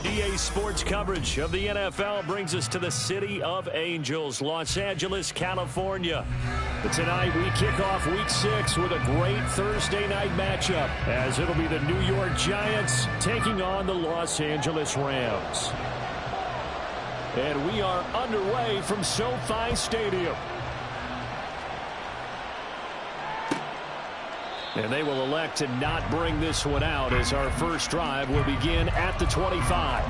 EA Sports coverage of the NFL brings us to the City of Angels, Los Angeles, California. But tonight we kick off Week 6 with a great Thursday night matchup, as it'll be the New York Giants taking on the Los Angeles Rams. And we are underway from SoFi Stadium. And they will elect to not bring this one out, as our first drive will begin at the 25.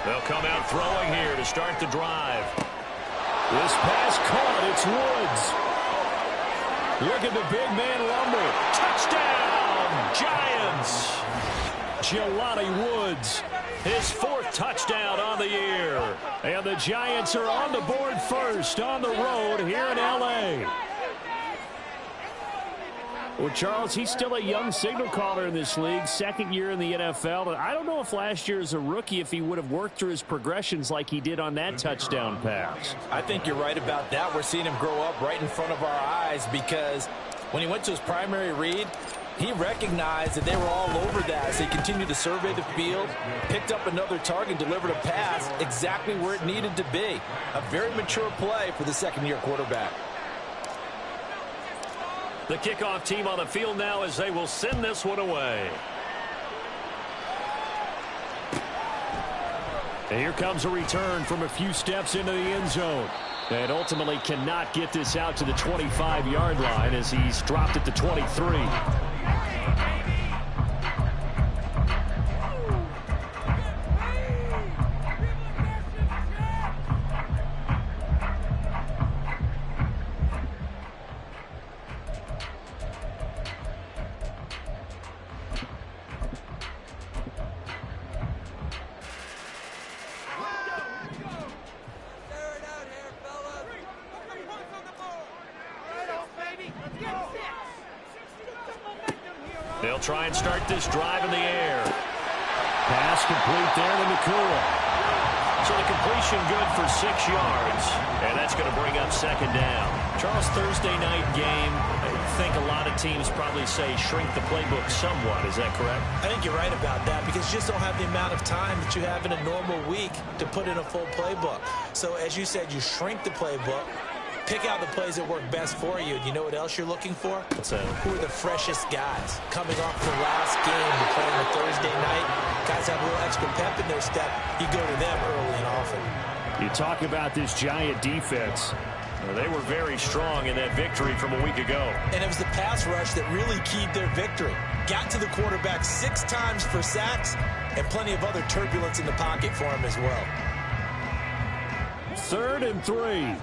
They'll come out throwing here to start the drive. This pass caught. It's Woods. Look at the big man rumble. Touchdown, Giants. Jelani Woods, his 4th touchdown on the year. And the Giants are on the board first on the road here in L.A. Well, Charles, he's still a young signal caller in this league, 2nd year in the NFL. And I don't know if last year as a rookie, if he would have worked through his progressions like he did on that touchdown pass. I think you're right about that. We're seeing him grow up right in front of our eyes, because when he went to his primary read, he recognized that they were all over that. So he continued to survey the field, picked up another target, delivered a pass exactly where it needed to be. A very mature play for the 2nd-year quarterback. The kickoff team on the field now, as they will send this one away. And here comes a return from a few steps into the end zone. And ultimately cannot get this out to the 25-yard line, as he's dropped at the 23. They'll try and start this drive in the air. Pass complete there to Nakua. So the completion good for 6 yards. And that's going to bring up 2nd down. Charles, Thursday night game, I think a lot of teams probably say shrink the playbook somewhat. Is that correct? I think you're right about that, because you just don't have the amount of time that you have in a normal week to put in a full playbook. So as you said, you shrink the playbook. Pick out the plays that work best for you. And you know what else you're looking for? What's that? Who are the freshest guys coming off the last game to play on a Thursday night? Guys have a little extra pep in their step. You go to them early and often. You talk about this Giant defense. They were very strong in that victory from a week ago. And it was the pass rush that really keyed their victory. Got to the quarterback 6 times for sacks, and plenty of other turbulence in the pocket for him as well. 3rd and 3.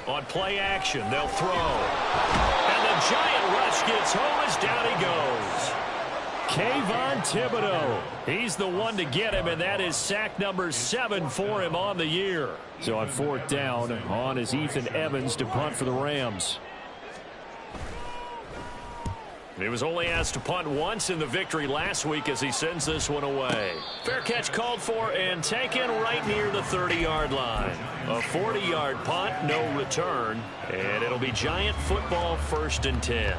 On play action, they'll throw. And the Giant rush gets home as down he goes. Kayvon Thibodeau. He's the one to get him, and that is sack number 7 for him on the year. So on 4th down, on is Ethan Evans to punt for the Rams. He was only asked to punt once in the victory last week, as he sends this one away. Fair catch called for and taken right near the 30-yard line. A 40-yard punt, no return, and it'll be Giant football 1st and 10.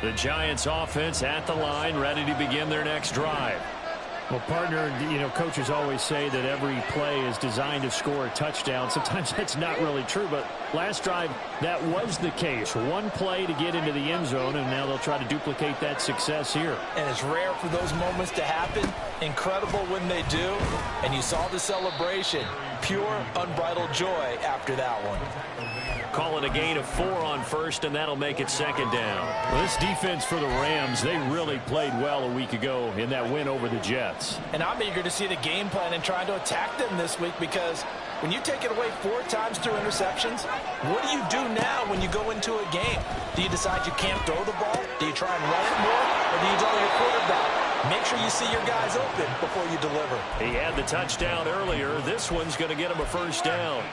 The Giants offense at the line, ready to begin their next drive. Well, partner, coaches always say that every play is designed to score a touchdown. Sometimes that's not really true, but last drive, that was the case. One play to get into the end zone, and now they'll try to duplicate that success here. And it's rare for those moments to happen. Incredible when they do. And you saw the celebration. pure, unbridled joy after that one. Calling a gain of 4 on first, and that'll make it second down. Well, this defense for the Rams, they really played well a week ago in that win over the Jets. And I'm eager to see the game plan and trying to attack them this week, because when you take it away 4 times through interceptions, what do you do now when you go into a game? Do you decide you can't throw the ball? Do you try and run it more? Or do you tell your quarterback, make sure you see your guys open before you deliver? He had the touchdown earlier. This one's going to get him a first down.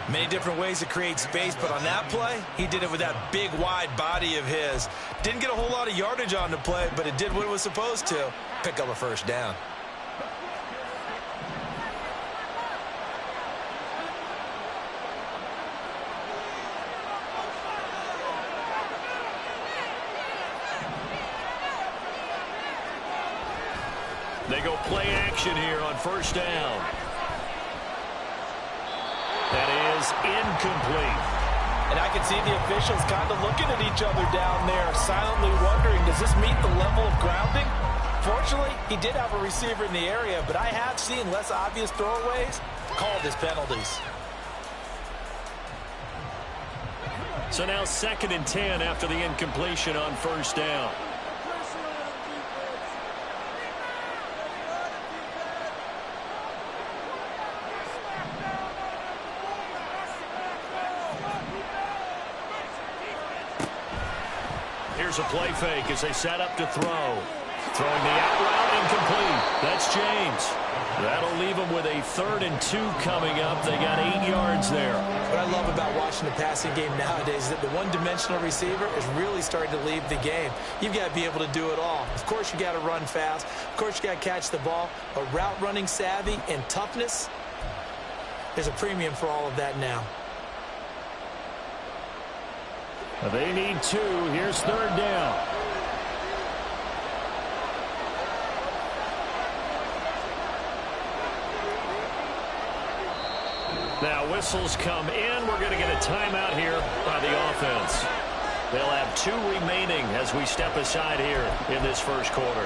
Many different ways to create space, but on that play, he did it with that big, wide body of his. Didn't get a whole lot of yardage on the play, but it did what it was supposed to. Pick up a first down. They go play action here on first down. That is incomplete. And I can see the officials kind of looking at each other down there, silently wondering, does this meet the level of grounding? Fortunately, he did have a receiver in the area, but I have seen less obvious throwaways called as penalties. So now 2nd and 10 after the incompletion on first down. Here's a play fake as they set up to throw. Throwing the out route, incomplete. That's James. That'll leave them with a 3rd and 2 coming up. They got 8 yards there. What I love about watching the passing game nowadays is that the one-dimensional receiver is really starting to leave the game. You've got to be able to do it all. Of course, you got to run fast. Of course, you got to catch the ball. But route running savvy and toughness, there's a premium for all of that now. They need 2. Here's 3rd down. Now whistles come in. We're going to get a timeout here by the offense. They'll have 2 remaining as we step aside here in this first quarter.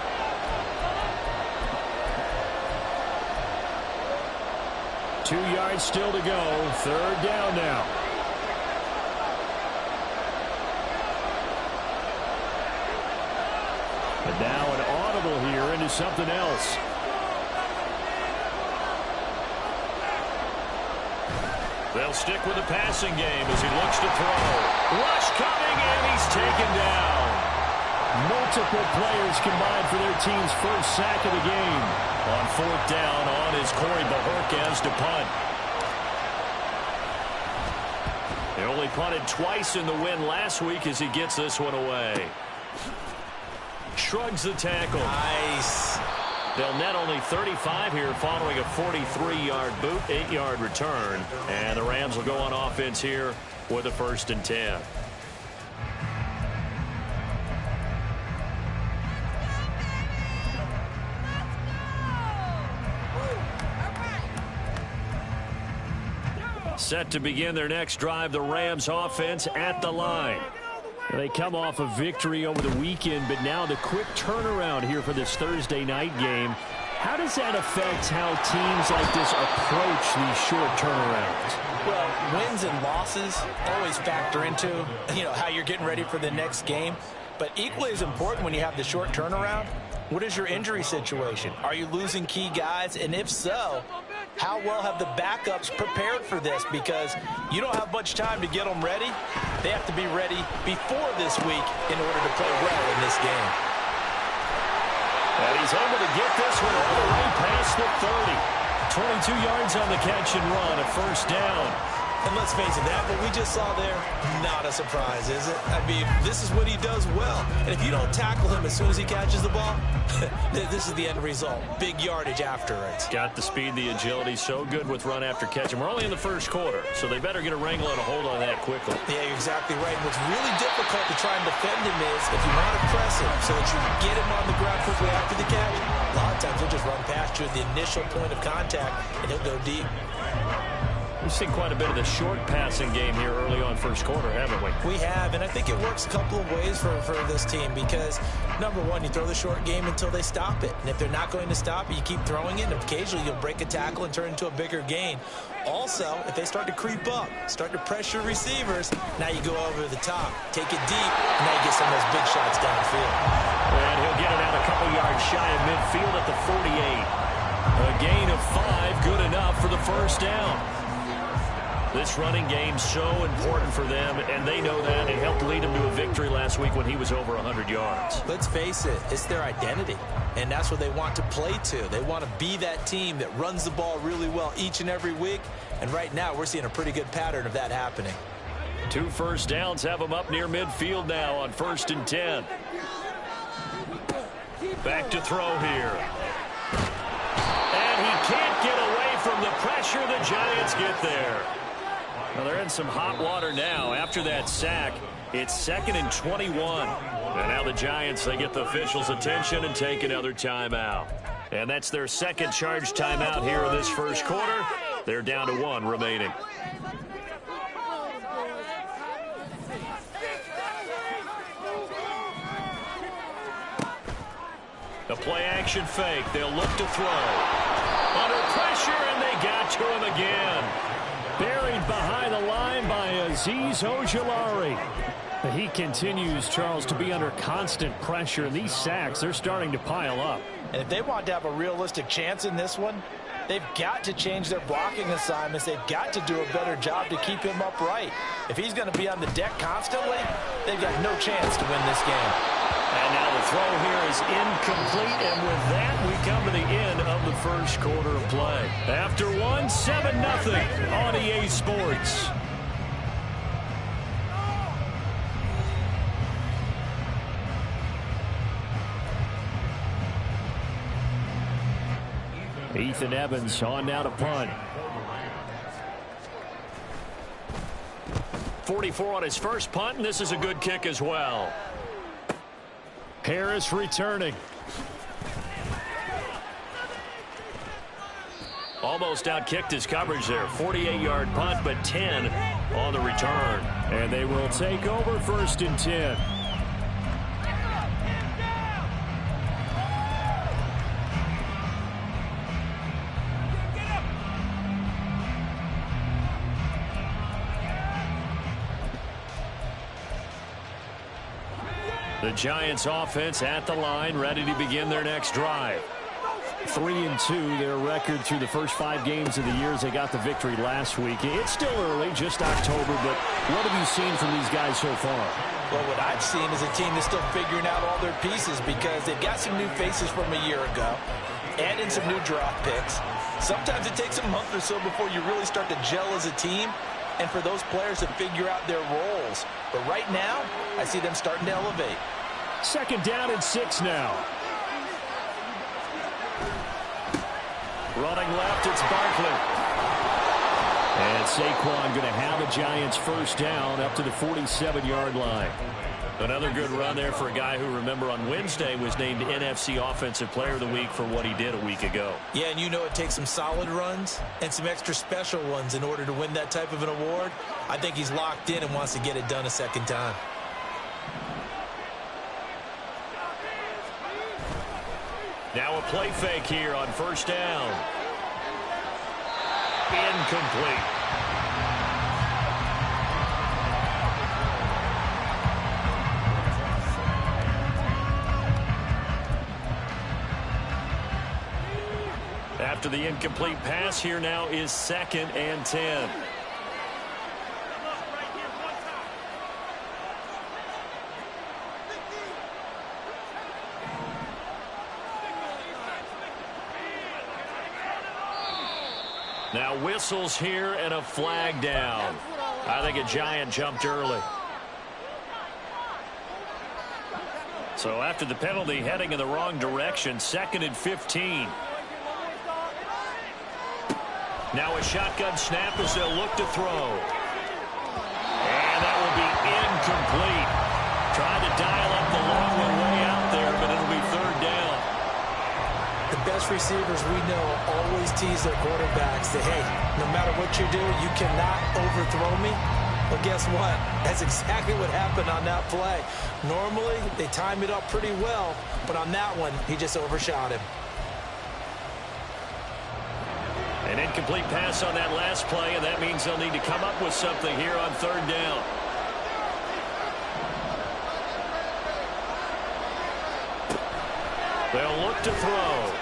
Two yards still to go. 3rd down now. And now an audible here into something else. They'll stick with the passing game as he looks to throw. Rush coming, and he's taken down. Multiple players combined for their team's first sack of the game. On 4th down on is Corey Bajorquez to punt. They only punted twice in the win last week as he gets this one away. Shrugs the tackle. Nice. They'll net only 35 here following a 43-yard boot, 8-yard return. And the Rams will go on offense here with a 1st and 10. Set to begin their next drive, the Rams offense at the line. They come off a victory over the weekend, but now the quick turnaround here for this Thursday night game. How does that affect how teams like this approach these short turnarounds? Well, wins and losses always factor into, how you're getting ready for the next game. But equally as important when you have the short turnaround, what is your injury situation? Are you losing key guys? And if so, how well have the backups prepared for this? Because you don't have much time to get them ready. They have to be ready before this week in order to play well in this game. And he's able to get this one all the way past the 30. 22 yards on the catch and run, a 1st down. And let's face it, that what we just saw there, not a surprise, is it? I mean, this is what he does well. And if you don't tackle him as soon as he catches the ball, this is the end result. Big yardage after it. Got the speed, the agility, so good with run after catch. And we're only in the first quarter, so they better get a wrangle and a hold on that quickly. Yeah, you're exactly right. And what's really difficult to try and defend him is if you want to press him so that you can get him on the ground quickly after the catch, a lot of times he'll just run past you at the initial point of contact, and he'll go deep. We've seen quite a bit of the short passing game here early on first quarter, haven't we? We have, and I think it works a couple of ways for this team because, number one, you throw the short game until they stop it. And if they're not going to stop it, you keep throwing it, and occasionally you'll break a tackle and turn it into a bigger gain. Also, if they start to creep up, start to pressure receivers, now you go over the top, take it deep, and now you get some of those big shots downfield. And he'll get it out a couple yards shy of midfield at the 48. A gain of 5, good enough for the first down. This running game so important for them, and they know that. It helped lead them to a victory last week when he was over 100 yards. Let's face it, it's their identity, and that's what they want to play to. They want to be that team that runs the ball really well each and every week, and right now we're seeing a pretty good pattern of that happening. 2 first downs have them up near midfield now on 1st and 10. Back to throw here. And he can't get away from the pressure. The Giants get there. Well, they're in some hot water now. After that sack, it's 2nd and 21. And now the Giants, they get the officials' attention and take another timeout. And that's their second charge timeout here in this first quarter. They're down to 1 remaining. A play-action fake. They'll look to throw. Under pressure, and they got to him again. Buried behind the line by Azeez Ojulari. He continues, Charles, to be under constant pressure. These sacks, they're starting to pile up. And if they want to have a realistic chance in this one, they've got to change their blocking assignments. They've got to do a better job to keep him upright. If he's going to be on the deck constantly, they've got no chance to win this game. And now the throw here is incomplete, and with that, we come to the end of the first quarter of play. After 1, 7-0 on EA Sports. Ethan Evans on now to punt. 44 on his first punt, and this is a good kick as well. Harris returning. Almost outkicked his coverage there. 48-yard punt, but 10 on the return. And they will take over 1st and 10. The Giants offense at the line, ready to begin their next drive. 3-2, their record through the first 5 games of the year as they got the victory last week. It's still early, just October, but what have you seen from these guys so far? Well, what I've seen is a team that's still figuring out all their pieces because they've got some new faces from a year ago and in some new draft picks. Sometimes it takes a month or so before you really start to gel as a team and for those players to figure out their roles. But right now, I see them starting to elevate. 2nd down and 6 now. Running left, it's Barkley. And Saquon going to have a Giants first down up to the 47-yard line. Another good run there for a guy who, remember, on Wednesday was named NFC Offensive Player of the Week for what he did a week ago. Yeah, and you know it takes some solid runs and some extra special ones in order to win that type of an award. I think he's locked in and wants to get it done a second time. Now a play fake here on 1st down. Incomplete. After the incomplete pass, here now is 2nd and 10. Now whistles here and a flag down. I think a Giant jumped early. So after the penalty, heading in the wrong direction, 2nd and 15. Now a shotgun snap as they'll look to throw. And that will be incomplete. Trying to dial up the long one way out there, but it'll be 3rd down. The best receivers we know always tease their quarterbacks that, hey, no matter what you do, you cannot overthrow me. Well, guess what? That's exactly what happened on that play. Normally, they time it up pretty well, but on that one, he just overshot him. An incomplete pass on that last play, and that means they'll need to come up with something here on third down. They'll look to throw.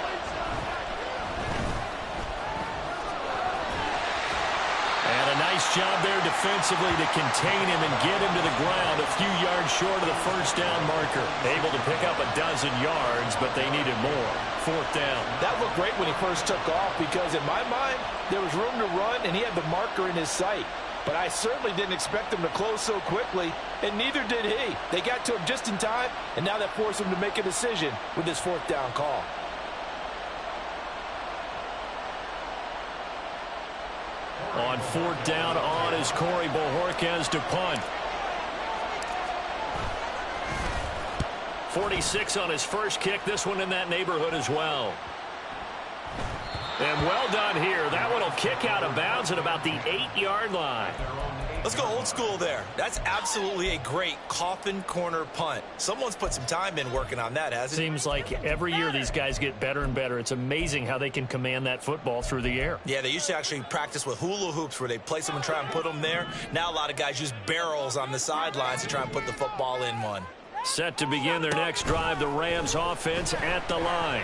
And a nice job there defensively to contain him and get him to the ground a few yards short of the first down marker. Able to pick up 12 yards, but they needed more. Fourth down. That looked great when he first took off because in my mind, there was room to run and he had the marker in his sight. But I certainly didn't expect him to close so quickly, and neither did he. They got to him just in time, and now that forced him to make a decision with his fourth down call. On fourth down on is Corey Bojorquez to punt. 46 on his first kick. This one in that neighborhood as well. And well done here. That one will kick out of bounds at about the 8-yard line. Let's go old school there. That's absolutely a great coffin corner punt. Someone's put some time in working on that, hasn't it? Seems like every year these guys get better and better. It's amazing how they can command that football through the air. Yeah, they used to actually practice with hula hoops where they place them and try and put them there. Now a lot of guys use barrels on the sidelines to try and put the football in one. Set to begin their next drive, the Rams offense at the line.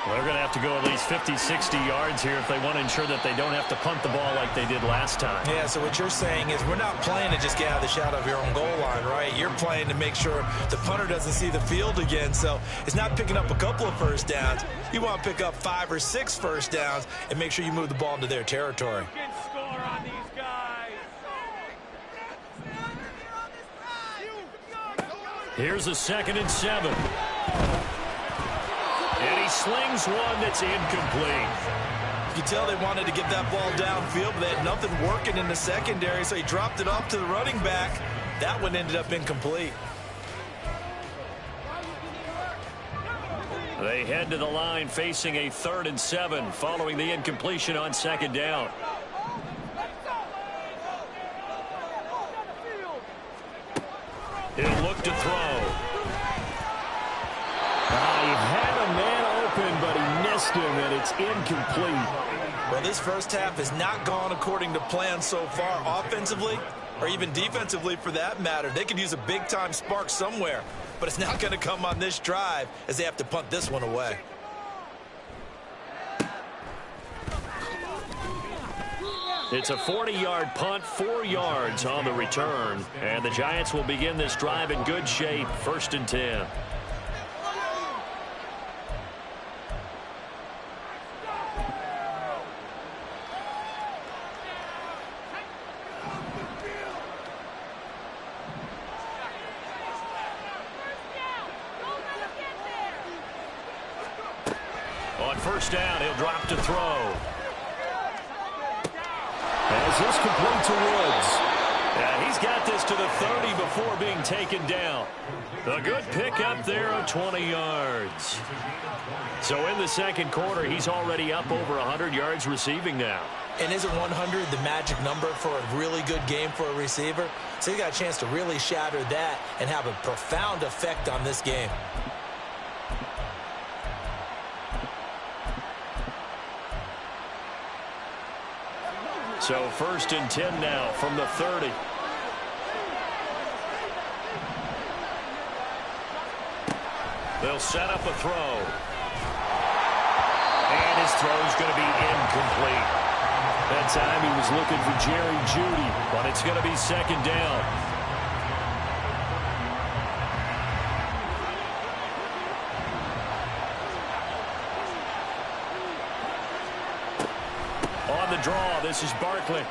Well, they're going to have to go at least 50, 60 yards here if they want to ensure that they don't have to punt the ball like they did last time. Yeah, so what you're saying is we're not playing to just get out of the shadow of your own goal line, right? You're playing to make sure the punter doesn't see the field again. So it's not picking up a couple of first downs. You want to pick up 5 or 6 first downs and make sure you move the ball into their territory. Here's a 2nd and 7. And he slings one that's incomplete. You can tell they wanted to get that ball downfield, but they had nothing working in the secondary, so he dropped it off to the running back. That one ended up incomplete. They head to the line facing a 3rd and 7 following the incompletion on 2nd down. He'll look to throw. He had a man open, but he missed him, and it's incomplete. Well, this first half has not gone according to plan so far offensively or even defensively for that matter. They could use a big-time spark somewhere, but it's not going to come on this drive as they have to punt this one away. It's a 40-yard punt, 4 yards on the return. And the Giants will begin this drive in good shape, 1st and 10. On 1st down, he'll drop to throw. As this complete to Woods. And he's got this to the 30 before being taken down. A good pickup there of 20 yards. So in the second quarter, he's already up over 100 yards receiving now. And isn't 100 the magic number for a really good game for a receiver? So he got a chance to really shatter that and have a profound effect on this game. So 1st and 10 now from the 30. They'll set up a throw. And his throw is going to be incomplete. That time he was looking for Jerry Jeudy, but it's going to be 2nd down. On the draw, this is Barkley.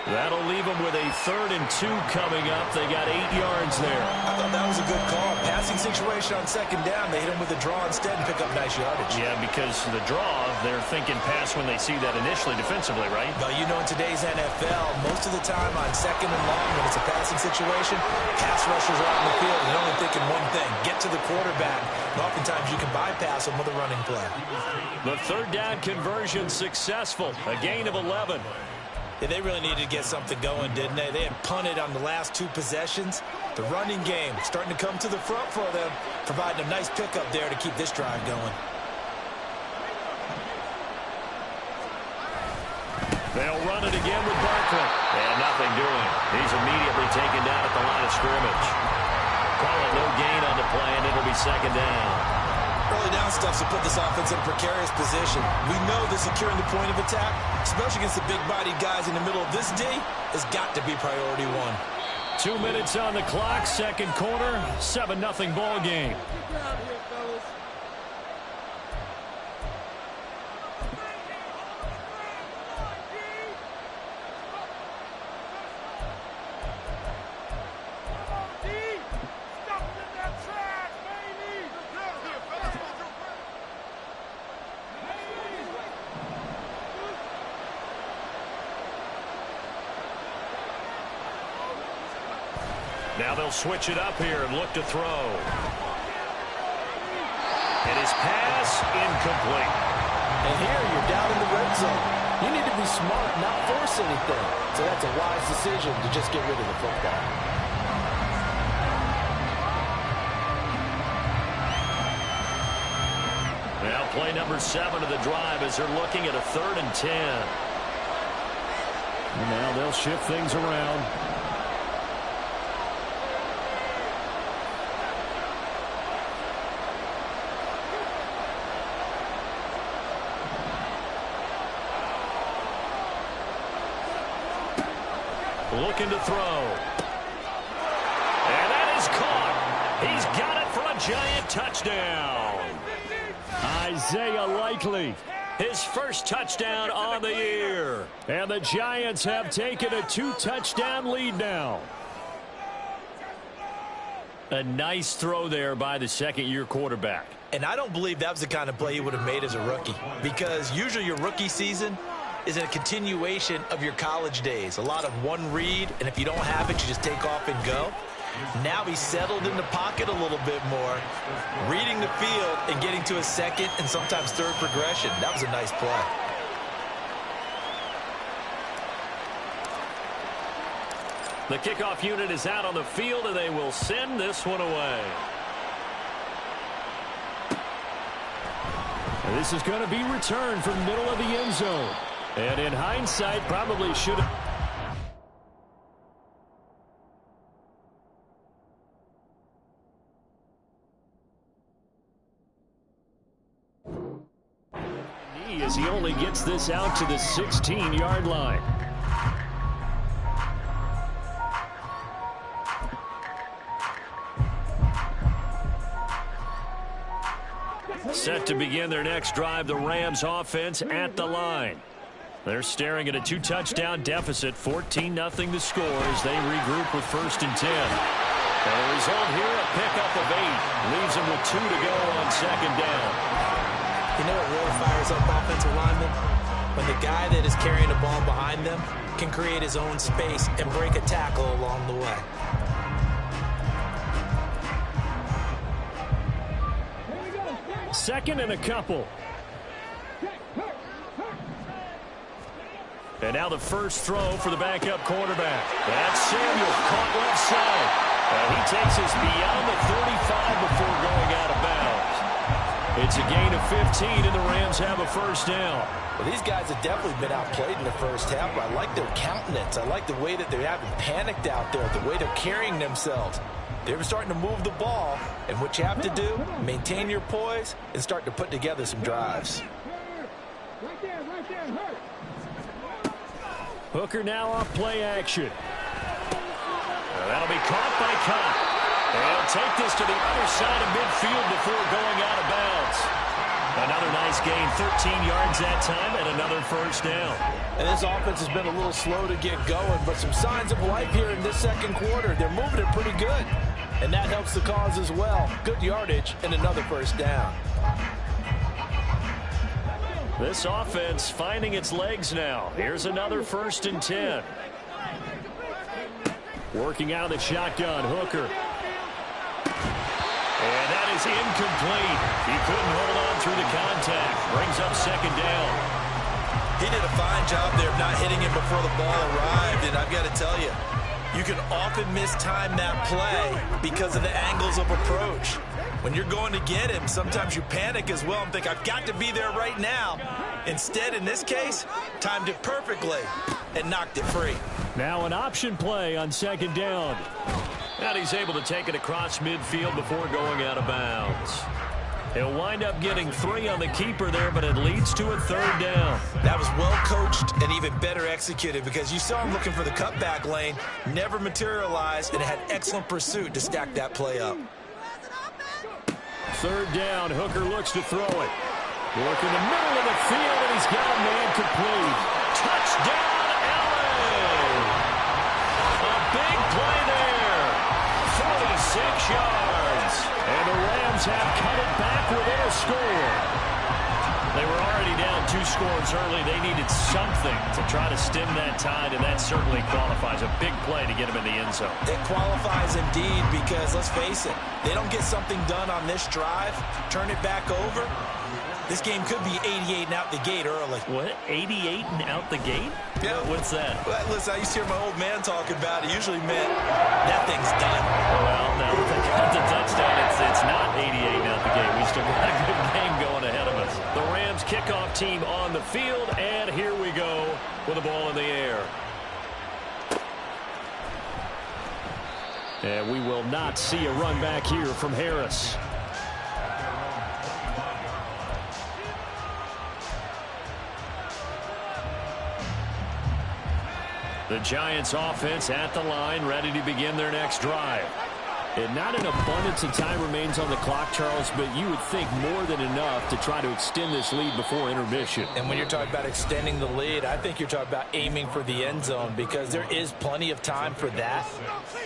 That'll leave them with a 3rd and 2 coming up. They got 8 yards there. I thought that was a good call. Passing situation on 2nd down. They hit him with a draw instead and pick up nice yardage. Yeah, because the draw, they're thinking pass when they see that initially defensively, right? Well, you know, in today's NFL, most of the time on 2nd and long, when it's a passing situation, pass rushers are out in the field and they're only thinking one thing, get to to the quarterback. And oftentimes you can bypass him with a running play. The third down conversion successful. A gain of 11. Yeah, they really needed to get something going, didn't they? They had punted on the last 2 possessions. The running game starting to come to the front for them, providing a nice pickup there to keep this drive going. They'll run it again with Barkley. And nothing doing. He's immediately taken down at the line of scrimmage. Call it no gain on the play, and it'll be second down. Early down stuff to put this offense in a precarious position. We know that securing the point of attack, especially against the big-bodied guys in the middle of this D, has got to be priority 1. 2 minutes on the clock, second quarter, 7-0 ball game. Now they'll switch it up here and look to throw. And his pass incomplete. And here you're down in the red zone. You need to be smart, not force anything. So that's a wise decision to just get rid of the football. Now play number 7 of the drive as they're looking at a 3rd and 10. And now they'll shift things around. Looking to throw. And that is caught. He's got it for a giant touchdown. Isaiah Likely, his first touchdown on the year. And the Giants have taken a 2-touchdown lead now. A nice throw there by the second-year quarterback. And I don't believe that was the kind of play he would have made as a rookie, because usually your rookie season is a continuation of your college days. A lot of one read, and if you don't have it, you just take off and go. Now he's settled in the pocket a little bit more, reading the field and getting to a second and sometimes third progression. That was a nice play. The kickoff unit is out on the field, and they will send this one away. And this is going to be returned from the middle of the end zone. And in hindsight, probably should have. As he only gets this out to the 16-yard line. Set to begin their next drive, the Rams offense at the line. They're staring at a 2-touchdown deficit, 14-0 the score as they regroup with 1st and 10. And the result here, a pickup of 8. Leaves them with 2 to go on 2nd down. You know what really fires up offensive linemen? When the guy that is carrying the ball behind them can create his own space and break a tackle along the way. Second and a couple. And now the first throw for the backup quarterback. That's Samuel, caught left side. And he takes us beyond the 35 before going out of bounds. It's a gain of 15, and the Rams have a 1st down. Well, these guys have definitely been outplayed in the first half, but I like their countenance. I like the way that they haven't panicked out there, the way they're carrying themselves. They're starting to move the ball, and what you have to do, maintain your poise and start to put together some drives. Right there, hurt. Hooker now off play action. That'll be caught by Cobb. They'll take this to the other side of midfield before going out of bounds. Another nice gain, 13 yards that time, and another 1st down. And this offense has been a little slow to get going, but some signs of life here in this second quarter. They're moving it pretty good, and that helps the cause as well. Good yardage and another 1st down. This offense finding its legs now. Here's another 1st and 10. Working out of the shotgun, Hooker. And is incomplete. He couldn't hold on through the contact. Brings up second down. He did a fine job there of not hitting him before the ball arrived, and I've got to tell you, you can often mistime that play because of the angles of approach. When you're going to get him, sometimes you panic as well and think, I've got to be there right now. Instead, in this case, timed it perfectly and knocked it free. Now an option play on second down. And he's able to take it across midfield before going out of bounds. He'll wind up getting 3 on the keeper there, but it leads to a third down. That was well coached and even better executed because you saw him looking for the cutback lane, never materialized, and had excellent pursuit to stack that play up. Third down, Hooker looks to throw it. Work in the middle of the field, and he's got a man complete. Touchdown, LA! A big play there. 46 yards. And the Rams have cut it back within a score. They were already down 2 scores early. They needed something to try to stem that tide, and that certainly qualifies. A big play to get him in the end zone. It qualifies indeed because, let's face it, they don't get something done on this drive, turn it back over. This game could be 88 and out the gate early. What? 88 and out the gate? Yeah. What's that? Well, listen, I used to hear my old man talking about it. Usually meant that thing's done. Well, now that they got the touchdown, it's not 88 and out the gate. We still got a good game going ahead of us. The Rams kickoff team on the field, and here we go with the ball in the air. And we will not see a run back here from Harris. The Giants offense at the line, ready to begin their next drive. And not an abundance of time remains on the clock, Charles, but you would think more than enough to try to extend this lead before intermission. And when you're talking about extending the lead, I think you're talking about aiming for the end zone because there is plenty of time for that.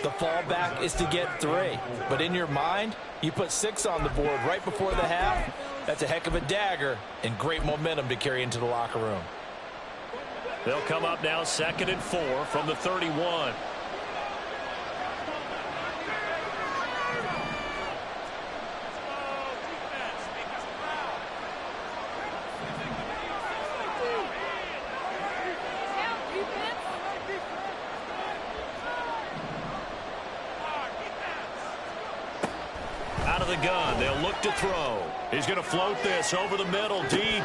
The fallback is to get 3. But in your mind, you put 6 on the board right before the half. That's a heck of a dagger and great momentum to carry into the locker room. They'll come up now 2nd and 4 from the 31. Out of the gun, they'll look to throw. He's going to float this over the middle, deep.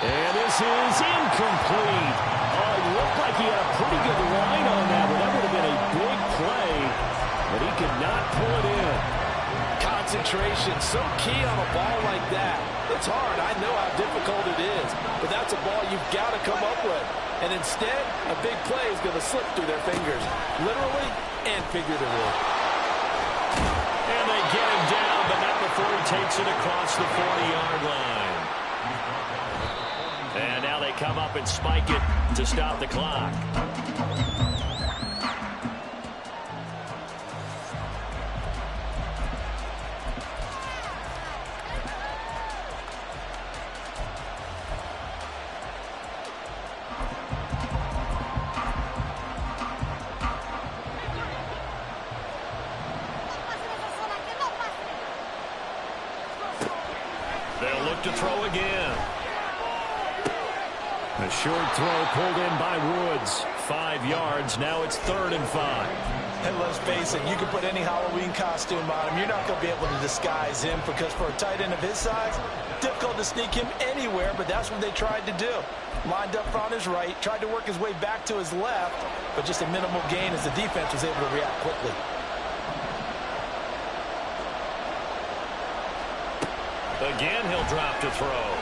And this is incomplete. Oh, it looked like he had a pretty good line on that, but that would have been a big play. But he could not pull it in. Concentration, so key on a ball like that. It's hard. I know how difficult it is. But that's a ball you've got to come up with. And instead, a big play is going to slip through their fingers. Literally and figuratively. And they get him down, but not before he takes it across the 40-yard line. And now they come up and spike it to stop the clock. They'll look to throw again. A short throw pulled in by Woods. 5 yards. Now it's 3rd and 5. And let's face it, you can put any Halloween costume on him. You're not going to be able to disguise him because for a tight end of his size, difficult to sneak him anywhere, but that's what they tried to do. Lined up on his right, tried to work his way back to his left, but just a minimal gain as the defense was able to react quickly. Again, he'll drop to throw.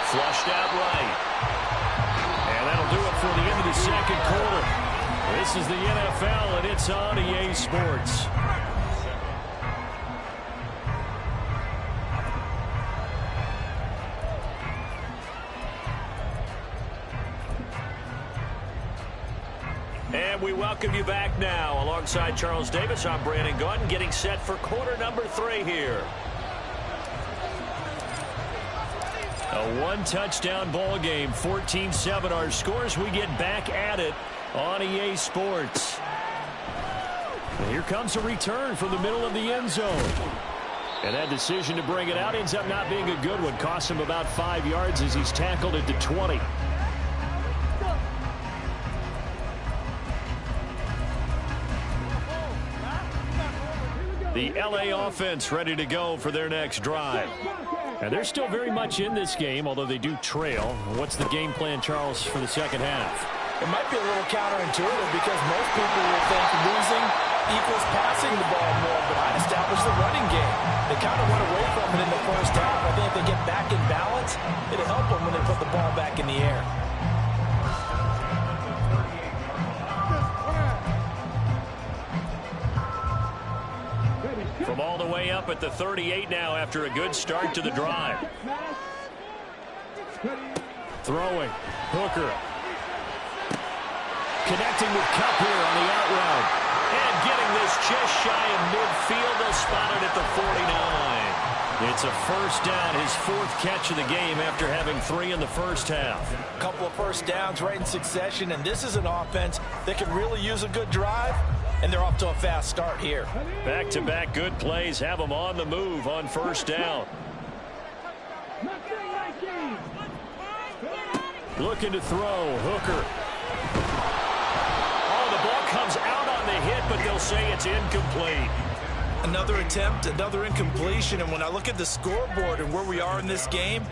Flushed out right. And that'll do it for the end of the second quarter. This is the NFL, and it's on EA Sports. And we welcome you back now. Alongside Charles Davis, I'm Brandon Gaudin, getting set for quarter number 3 here. A one-touchdown ball game, 14-7 our scores. We get back at it on EA Sports. And here comes a return from the middle of the end zone. And that decision to bring it out ends up not being a good one. Costs him about 5 yards as he's tackled at the 20. The LA offense ready to go for their next drive. And they're still very much in this game, although they do trail. What's the game plan, Charles, for the second half? It might be a little counterintuitive because most people will think losing equals passing the ball more, but I established the running game. They kind of went away from it in the first half. I think if they get back in balance, it'll help them when they put the ball back in the air. From all the way up at the 38 now after a good start to the drive. Throwing. Hooker. Connecting with Cup here on the out route. And getting this just shy of midfield. They'll spot it at the 49. It's a first down, his 4th catch of the game after having 3 in the first half. A couple of first downs right in succession, and this is an offense that can really use a good drive, and they're off to a fast start here. Back-to-back good plays have them on the move on first down. Looking to throw. Hooker. Oh, the ball comes out on the hit, but they'll say it's incomplete. Another attempt, another incompletion, and when I look at the scoreboard and where we are in this game,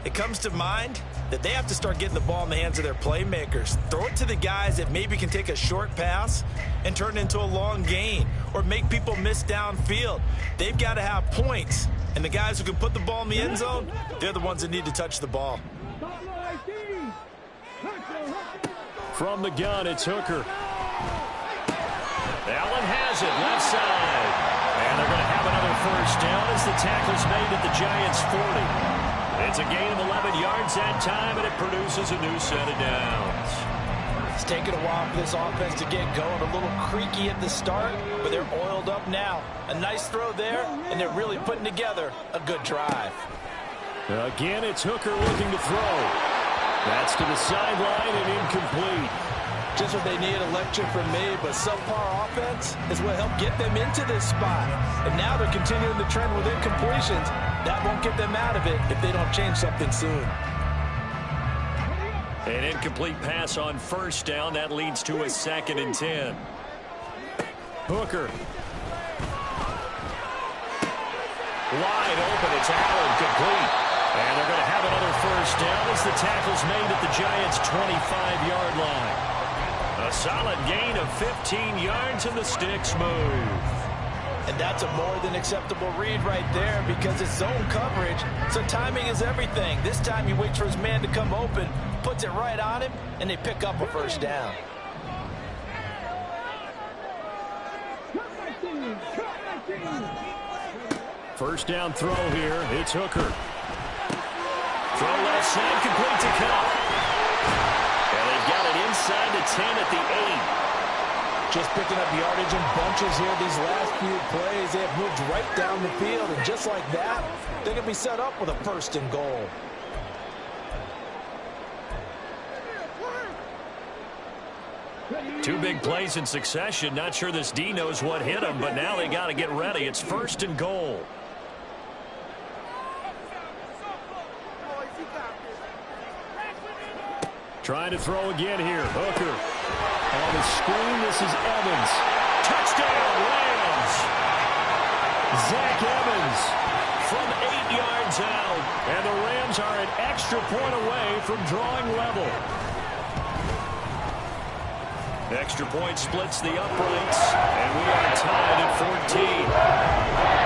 it comes to mind that they have to start getting the ball in the hands of their playmakers. Throw it to the guys that maybe can take a short pass and turn it into a long gain or make people miss downfield. They've got to have points, and the guys who can put the ball in the end zone, they're the ones that need to touch the ball. From the gun, it's Hooker. Allen has it, left side. And they're going to have another first down as the tackle's made at the Giants' 40. It's a gain of 11 yards that time, and it produces a new set of downs. It's taken a while for this offense to get going. A little creaky at the start, but they're oiled up now. A nice throw there, and they're really putting together a good drive. Again, it's Hooker looking to throw. That's to the sideline and incomplete. Just what they need, a lecture from me, but subpar offense is what helped get them into this spot. And now they're continuing the trend with incompletions. That won't get them out of it if they don't change something soon. An incomplete pass on first down. That leads to a 2nd and 10. Hooker. Wide open. It's Allen, complete. And they're going to have another first down as the tackle's made at the Giants' 25-yard line. A solid gain of 15 yards and the sticks move. And that's a more than acceptable read right there because it's zone coverage, so timing is everything. This time he waits for his man to come open, puts it right on him, and they pick up a first down. First down throw here. It's Hooker. Throw left side, complete to Cup. And they've got it inside the 10 at the 8. Just picking up yardage in bunches here these last few plays. They have moved right down the field, and just like that, they're going to be set up with a 1st and goal. Two big plays in succession. Not sure this D knows what hit him, but now they got to get ready. It's 1st and goal. Trying to throw again here. Hooker. On the screen, this is Evans. Touchdown, Rams. Zach Evans from 8 yards out. And the Rams are an extra point away from drawing level. Extra point splits the uprights. And we are tied at 14.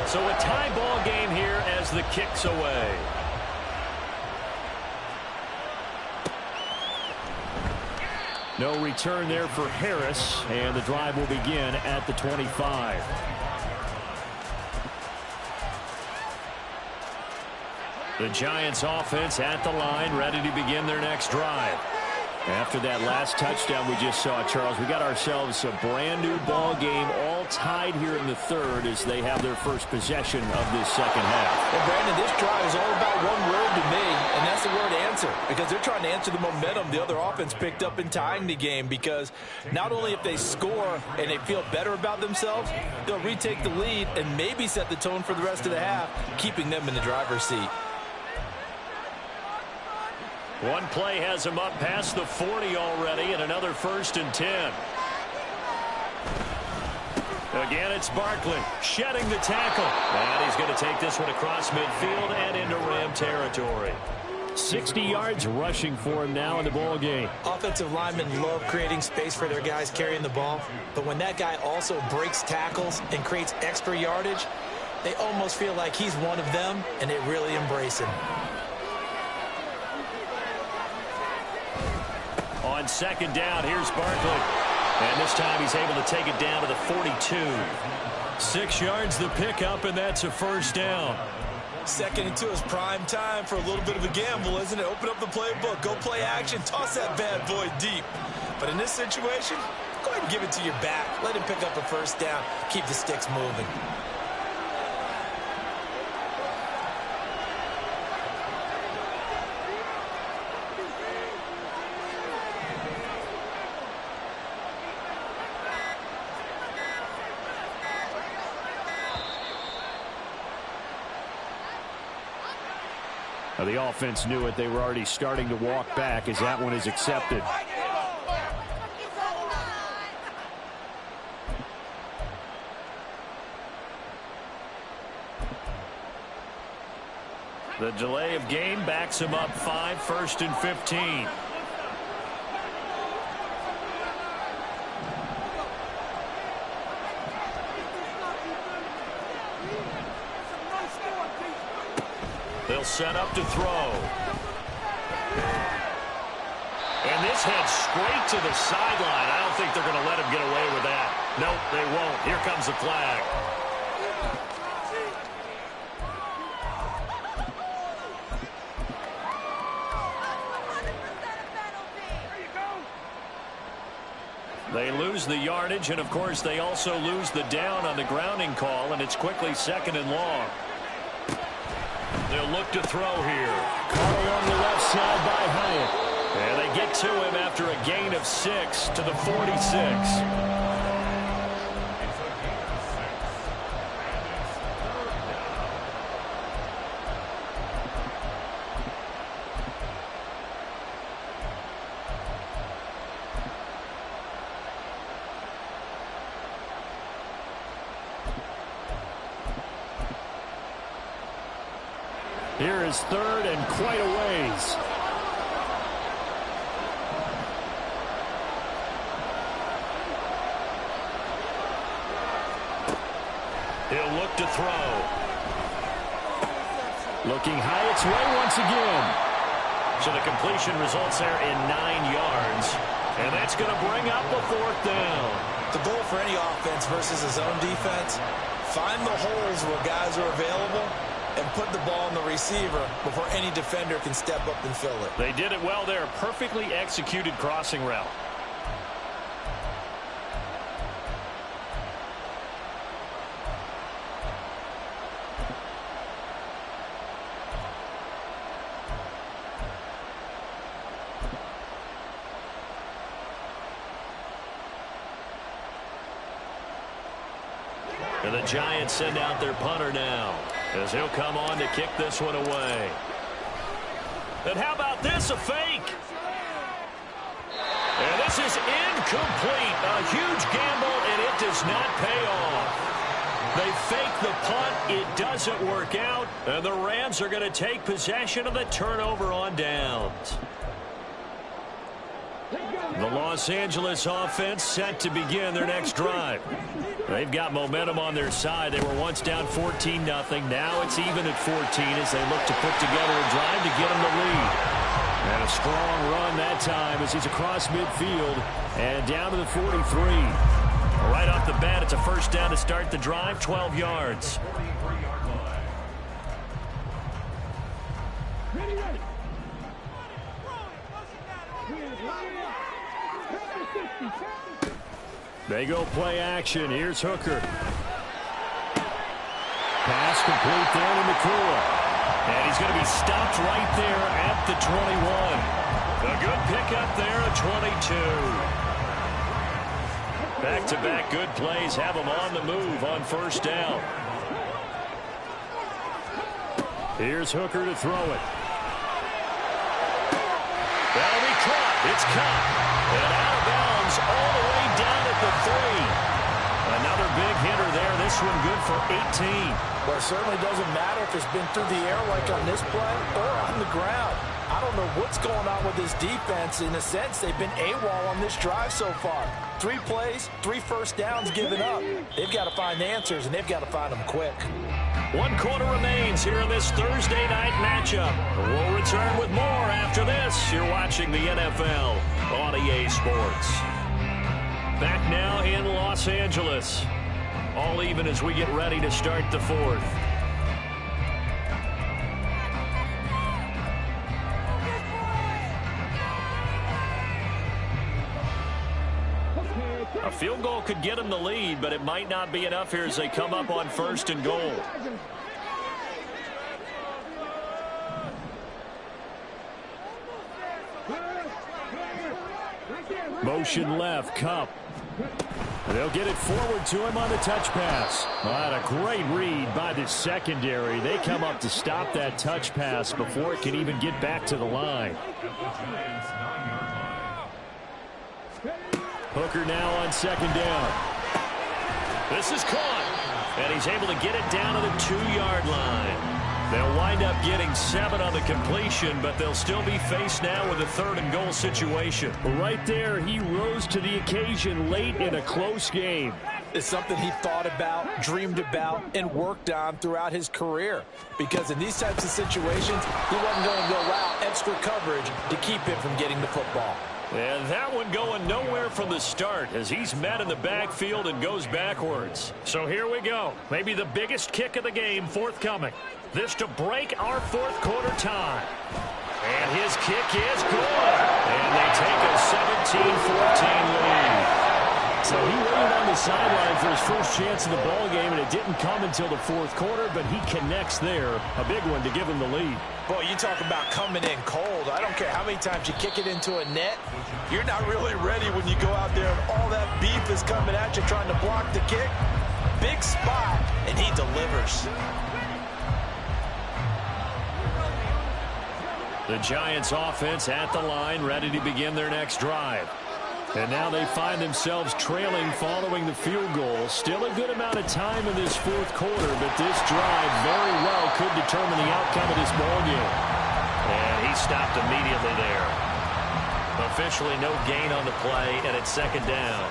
So a tie ball game here as the kick's away. No return there for Harris, and the drive will begin at the 25. The Giants offense at the line, ready to begin their next drive. After that last touchdown we just saw, Charles, we got ourselves a brand new ball game, all tied here in the third as they have their first possession of this second half. And Brandon, this drive is all about one word to me, and that's the word answer, because they're trying to answer the momentum the other offense picked up in tying the game, because not only if they score and they feel better about themselves, they'll retake the lead and maybe set the tone for the rest of the half, keeping them in the driver's seat. One play has him up past the 40 already, and another 1st and 10. Again, it's Barkley shedding the tackle. And he's going to take this one across midfield and into Ram territory. 60 yards rushing for him now in the ball game. Offensive linemen love creating space for their guys carrying the ball, but when that guy also breaks tackles and creates extra yardage, they almost feel like he's one of them, and they really embrace him. On second down, here's Barkley. And this time he's able to take it down to the 42. 6 yards the pickup, and that's a 1st down. 2nd and 2 is prime time for a little bit of a gamble, isn't it? Open up the playbook, go play action, toss that bad boy deep. But in this situation, go ahead and give it to your back. Let him pick up a 1st down. Keep the sticks moving. The offense knew it. They were already starting to walk back as that one is accepted. The delay of game backs him up 5, 1st and 15. They'll set up to throw. And this heads straight to the sideline. I don't think they're going to let him get away with that. Nope, they won't. Here comes the flag. They lose the yardage, and of course they also lose the down on the grounding call, and it's quickly 2nd and long. They'll look to throw here. Caught along the left side by Hyatt. And they get to him after a gain of 6 to the 46. Here is 3rd and quite a ways. He'll look to throw. Looking Hyatt's way once again. So the completion results there in 9 yards. And that's going to bring up a 4th down. The goal for any offense versus a zone defense, find the holes where guys are available and put the ball on the receiver before any defender can step up and fill it. They did it well there. Perfectly executed crossing route. And the Giants send out their punter now, as he'll come on to kick this one away. And how about this, a fake? And this is incomplete. A huge gamble, and it does not pay off. They fake the punt. It doesn't work out. And the Rams are going to take possession of the turnover on downs. The Los Angeles offense set to begin their next drive. They've got momentum on their side. They were once down 14-0. Now it's even at 14 as they look to put together a drive to get them the lead. And a strong run that time as he's across midfield and down to the 43. Right off the bat, it's a 1st down to start the drive, 12 yards. Ready. They go play action. Here's Hooker. Pass complete there to McCool. And he's going to be stopped right there at the 21. A good pickup there at 22. Back-to-back good plays have him on the move on first down. Here's Hooker to throw it. That'll be caught. It's caught. And out of bounds all the way down at the 3. Another big hitter there. This one good for 18. Well, it certainly doesn't matter if it's been through the air like on this play or on the ground. I don't know what's going on with this defense. In a sense, they've been AWOL on this drive so far. 3 plays, 3 first downs given up. They've got to find answers, and they've got to find them quick. 1 quarter remains here in this Thursday night matchup. We'll return with more after this. You're watching the NFL on EA Sports. Back now in Los Angeles. All even as we get ready to start the 4th. A field goal could get them the lead, but it might not be enough here as they come up on 1st and goal. Motion left, Cup. They'll get it forward to him on the touch pass. What a great read by the secondary. They come up to stop that touch pass before it can even get back to the line. Hooker now on 2nd down. This is caught. And he's able to get it down to the 2-yard line. They'll wind up getting 7 on the completion, but they'll still be faced now with a 3rd and goal situation. Right there, he rose to the occasion late in a close game. It's something he thought about, dreamed about, and worked on throughout his career. Because in these types of situations, he wasn't going to go out extra coverage to keep him from getting the football. And that one going nowhere from the start as he's met in the backfield and goes backwards. So here we go. Maybe the biggest kick of the game forthcoming. This to break our 4th quarter tie. And his kick is good. And they take a 17-14 lead. So he waited on the sideline for his first chance in the ball game, and it didn't come until the 4th quarter, but he connects there. A big one to give him the lead. Boy, you talk about coming in cold. I don't care how many times you kick it into a net. You're not really ready when you go out there and all that beef is coming at you trying to block the kick. Big spot, and he delivers. The Giants offense at the line, ready to begin their next drive. And now they find themselves trailing following the field goal. Still a good amount of time in this 4th quarter, but this drive very well could determine the outcome of this ballgame. And he stopped immediately there. Officially no gain on the play, and it's 2nd down.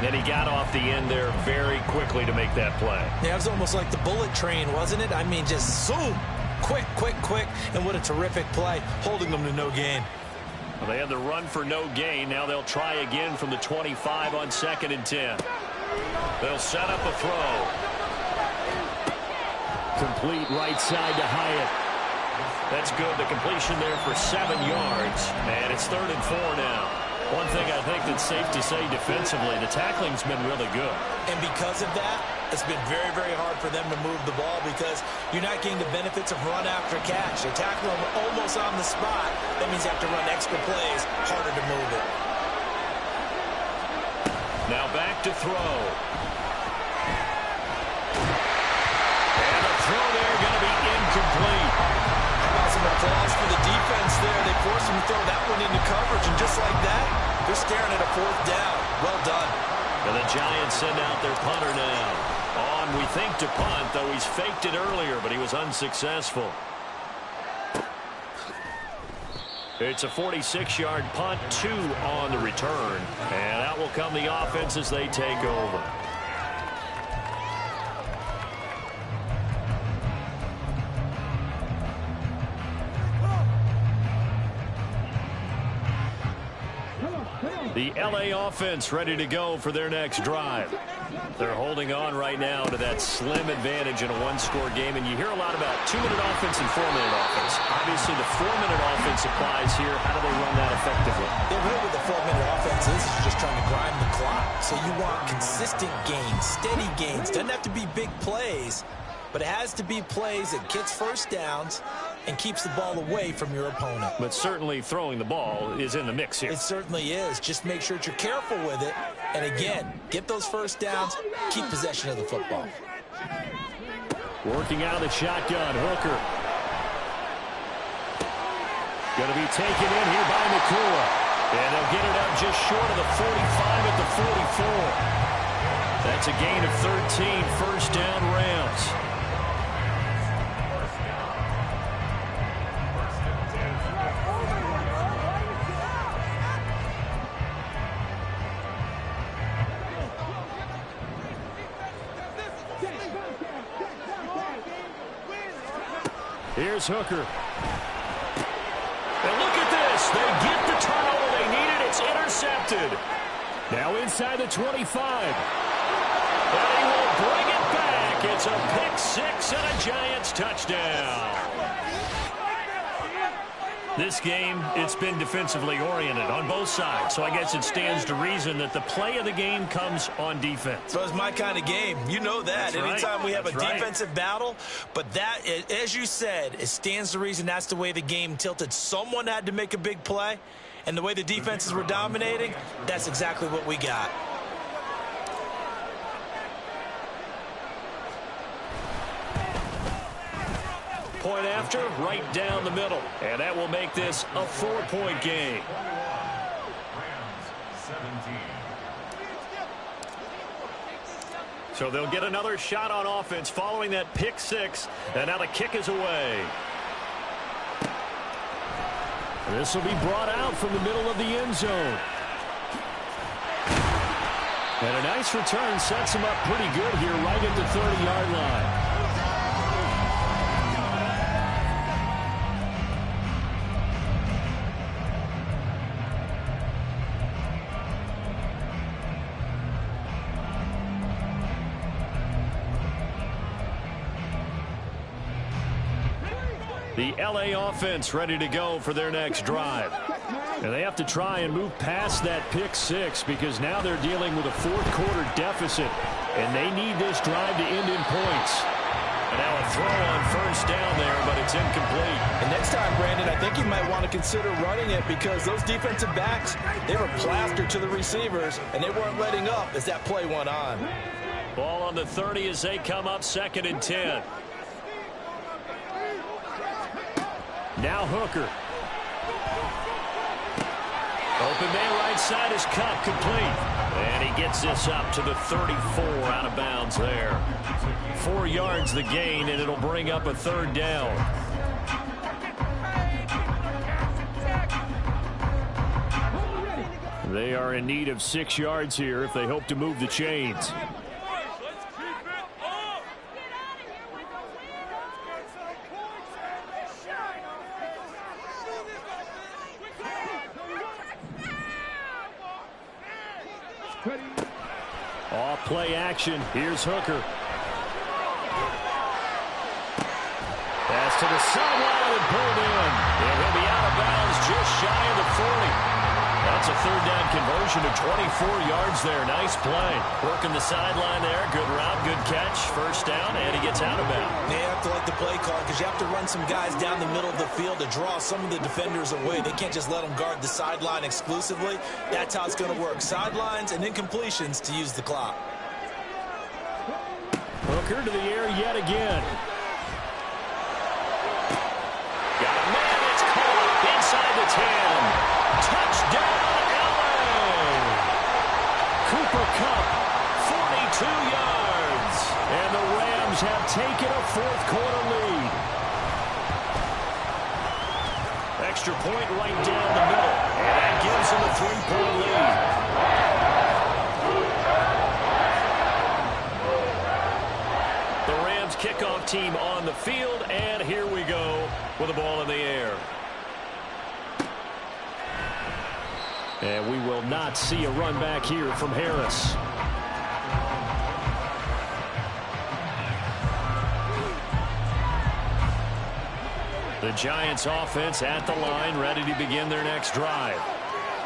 And he got off the end there very quickly to make that play. Yeah, it was almost like the bullet train, wasn't it? I mean, just zoom. Quick, quick, quick. And what a terrific play, holding them to no gain. Well, they had the run for no gain. Now they'll try again from the 25 on 2nd and 10. They'll set up a throw. Complete right side to Hyatt. That's good. The completion there for 7 yards. And it's 3rd and 4 now. One thing I think that's safe to say defensively, the tackling's been really good. And because of that, it's been very, very hard for them to move the ball because you're not getting the benefits of run after catch. They tackle them almost on the spot. That means you have to run extra plays, harder to move it. Now back to throw. And the throw there going to be incomplete. How about some applause for the defense there? They forced him to throw that one into coverage, and just like that, they're staring at a 4th down. Well done. And the Giants send out their punter now. On, we think, to punt, though he's faked it earlier, but he was unsuccessful. It's a 46-yard punt, 2 on the return. And out will come the offense as they take over. Come on, come on. The LA offense ready to go for their next drive. They're holding on right now to that slim advantage in a one-score game, and you hear a lot about 2-minute offense and 4-minute offense. Obviously, the 4-minute offense applies here. How do they run that effectively? They're really what the 4-minute offense is just trying to grind the clock. So you want consistent gains, steady gains. Doesn't have to be big plays, but it has to be plays that gets first downs and keeps the ball away from your opponent. But certainly throwing the ball is in the mix here. It certainly is. Just make sure that you're careful with it. And again, get those first downs, keep possession of the football. Working out of the shotgun, Hooker. Going to be taken in here by Nakua. And they'll get it up just short of the 45 at the 44. That's a gain of 13, first down Rams. Here's Hooker. And look at this. They get the turnover they needed. It's intercepted. Now inside the 25. And he will bring it back. It's a pick six and a Giants touchdown. This game, it's been defensively oriented on both sides, so I guess it stands to reason that the play of the game comes on defense. So it's my kind of game. You know that. That's Anytime right. we have That's a right. defensive battle, but that, as you said, it stands to reason that's the way the game tilted. Someone had to make a big play, and the way the defenses were dominating, that's exactly what we got. Point after, right down the middle. And that will make this a 4-point game. So they'll get another shot on offense following that pick six. And now the kick is away. This will be brought out from the middle of the end zone. And a nice return sets him up pretty good here right at the 30-yard line. The LA offense ready to go for their next drive. And they have to try and move past that pick six because now they're dealing with a fourth-quarter deficit. And they need this drive to end in points. And now a throw on first down there, but it's incomplete. And next time, Brandon, I think you might want to consider running it because those defensive backs, they were plastered to the receivers, and they weren't letting up as that play went on. Ball on the 30 as they come up 2nd and 10. Now Hooker. Open man right side is cut complete. And he gets this up to the 34 out of bounds there. 4 yards the gain, and it'll bring up a 3rd down. They are in need of 6 yards here if they hope to move the chains. Off play action. Here's Hooker. Pass to the sideline and pulled in. And he'll be out of bounds just shy of the 40. That's a 3rd down conversion to 24 yards there. Nice play. Working the sideline there. Good route, good catch. First down, and he gets out of bounds. They have to like the play call because you have to run some guys down the middle of the field to draw some of the defenders away. They can't just let them guard the sideline exclusively. That's how it's going to work. Sidelines and incompletions to use the clock. Hooker to the air yet again. Got a man. It's caught inside the 10. Touchdown, LA! Cooper Kupp, 42 yards. And the Rams have taken a 4th-quarter lead. Extra point right down the middle. And that gives them a 3-point lead. The Rams kickoff team on the field, and here we go with the ball in the air. And we will not see a run back here from Harris. The Giants offense at the line, ready to begin their next drive.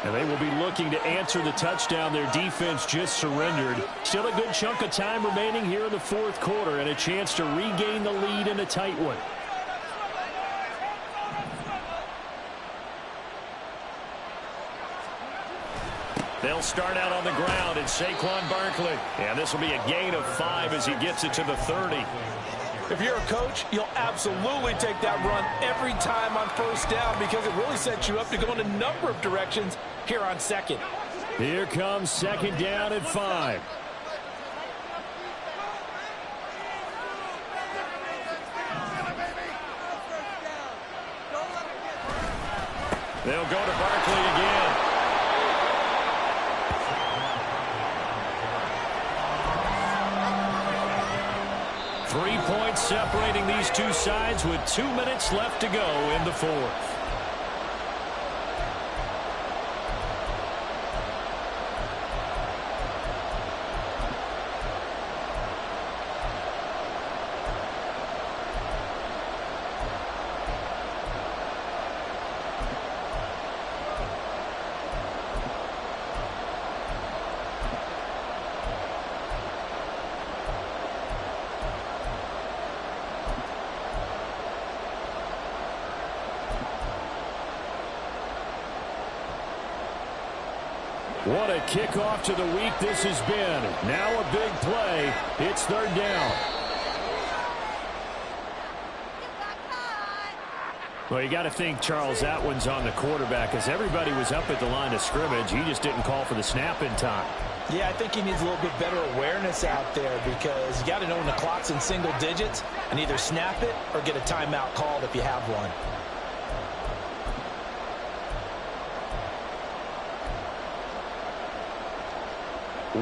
And they will be looking to answer the touchdown their defense just surrendered. Still a good chunk of time remaining here in the fourth quarter and a chance to regain the lead in a tight one. They'll start out on the ground and Saquon Barkley. And this will be a gain of 5 as he gets it to the 30. If you're a coach, you'll absolutely take that run every time on first down because it really sets you up to go in a number of directions here on second. Here comes second down at 5. They'll go to Barkley again. 3 points separating these two sides with 2 minutes left to go in the fourth. What a kickoff to the week this has been. Now a big play. It's third down. Well, you got to think, Charles, that one's on the quarterback as everybody was up at the line of scrimmage. He just didn't call for the snap in time. Yeah, I think he needs a little bit better awareness out there because you got to know when the clock's in single digits and either snap it or get a timeout called if you have one.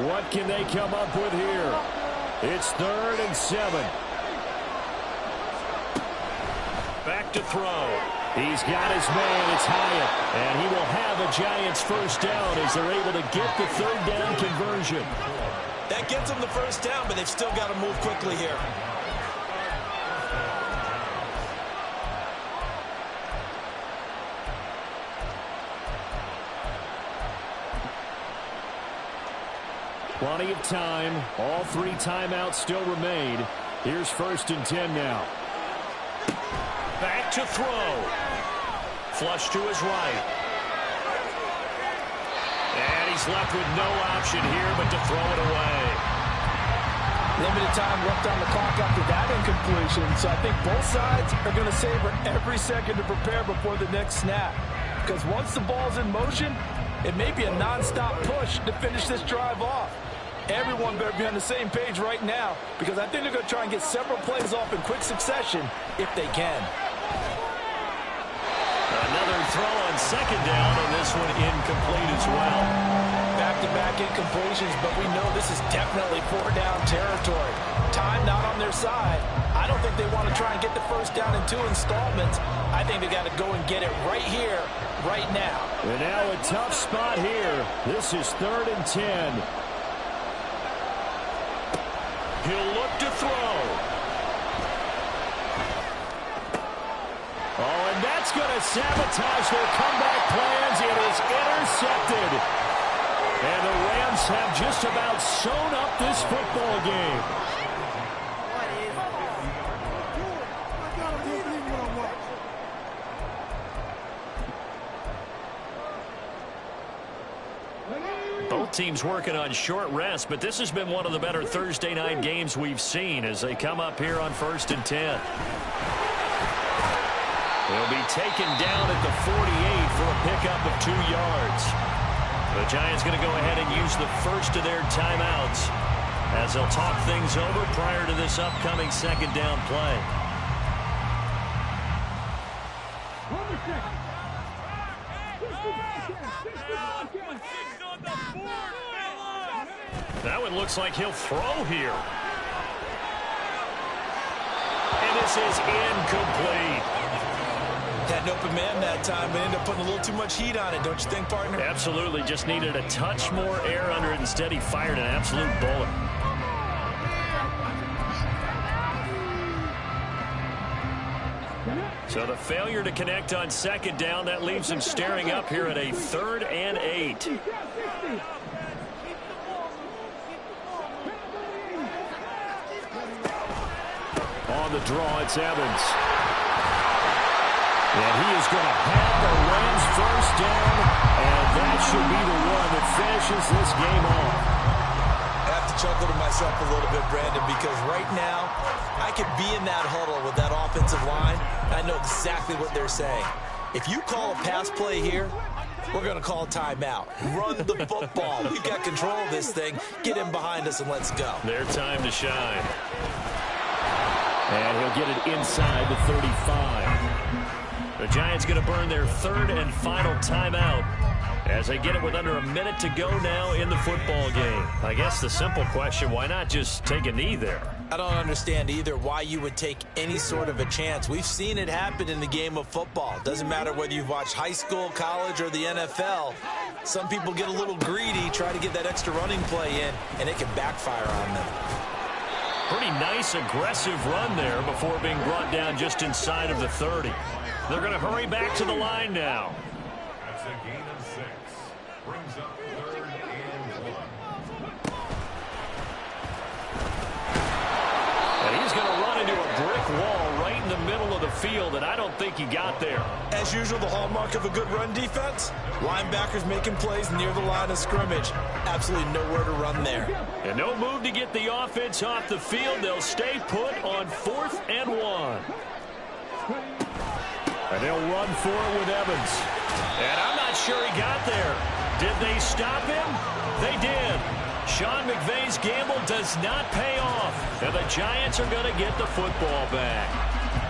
What can they come up with here? It's 3rd and 7. Back to throw. He's got his man. It's Hyatt. And he will have a Giants first down as they're able to get the third down conversion. That gets them the first down, but they've still got to move quickly here. Plenty of time. All 3 timeouts still remain. Here's 1st and 10 now. Back to throw. Flush to his right. And he's left with no option here but to throw it away. Limited time left on the clock after that incompletion, so I think both sides are going to savor every second to prepare before the next snap. Because once the ball's in motion, it may be a non-stop push to finish this drive off. Everyone better be on the same page right now because I think they're going to try and get several plays off in quick succession if they can. Another throw on second down, and this one incomplete as well. Back-to-back incompletions, but we know this is definitely 4-down territory. Time not on their side. I don't think they want to try and get the first down in 2 installments. I think they got to go and get it right here, right now. And now a tough spot here. This is 3rd and 10. He'll look to throw. Oh, and that's going to sabotage their comeback plans. It is intercepted. And the Rams have just about sewn up this football game. Both teams working on short rest, but this has been one of the better Thursday night games we've seen as they come up here on 1st and 10. They'll be taken down at the 48 for a pickup of 2 yards. The Giants going to go ahead and use the first of their timeouts as they'll talk things over prior to this upcoming second down play. Now it looks like he'll throw here. And this is incomplete. Had an open man that time, but ended up putting a little too much heat on it, don't you think, partner? Absolutely. Just needed a touch more air under it. Instead, he fired an absolute bullet. So the failure to connect on second down, that leaves him staring up here at a 3rd and 8. On the draw, it's Evans. And he is going to have the Rams first down, and that should be the one that finishes this game off. I have to chuckle to myself a little bit, Brandon, because right now I could be in that huddle with that offensive line, and I know exactly what they're saying. If you call a pass play here, we're going to call timeout. Run the football. We've got control of this thing. Get him behind us and let's go. Their time to shine. And he'll get it inside the 35. The Giants going to burn their 3rd and final timeout as they get it with under a minute to go now in the football game. I guess the simple question, why not just take a knee there? I don't understand either why you would take any sort of a chance. We've seen it happen in the game of football. Doesn't matter whether you've watched high school, college, or the NFL. Some people get a little greedy, try to get that extra running play in, and it can backfire on them. Pretty nice, aggressive run there before being brought down just inside of the 30. They're going to hurry back to the line now. That's a gain of 6. Brings up 3rd and 1. And he's going to run into a brick wall right in the middle of the field, and I don't think he got there. As usual, the hallmark of a good run defense, linebackers making plays near the line of scrimmage. Absolutely nowhere to run there. And no move to get the offense off the field. They'll stay put on 4th and 1. And they'll run for it with Evans. And I'm not sure he got there. Did they stop him? They did. Sean McVay's gamble does not pay off. And the Giants are going to get the football back.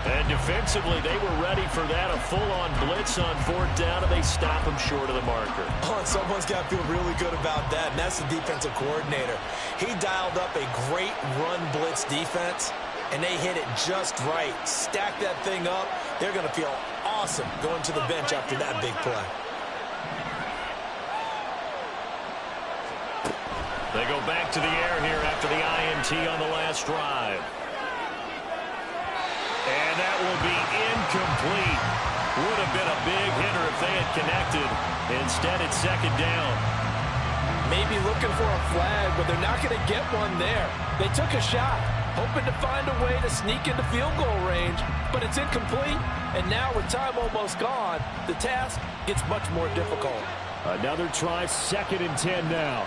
And defensively, they were ready for that. A full-on blitz on 4th down, and they stop him short of the marker. Oh, and someone's got to feel really good about that, and that's the defensive coordinator. He dialed up a great run blitz defense, and they hit it just right. Stack that thing up. They're going to feel awesome going to the bench after that big play. They go back to the air here after the INT on the last drive. And that will be incomplete. Would have been a big hitter if they had connected. Instead, it's 2nd down. Maybe looking for a flag, but they're not going to get one there. They took a shot, hoping to find a way to sneak into field goal range, but it's incomplete. And now with time almost gone, the task gets much more difficult. Another try, 2nd and 10 now.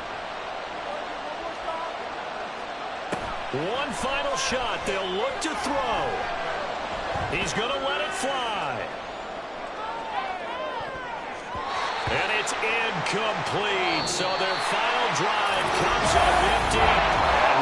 One final shot. They'll look to throw. He's going to let it fly. And it's incomplete. So their final drive comes up empty. And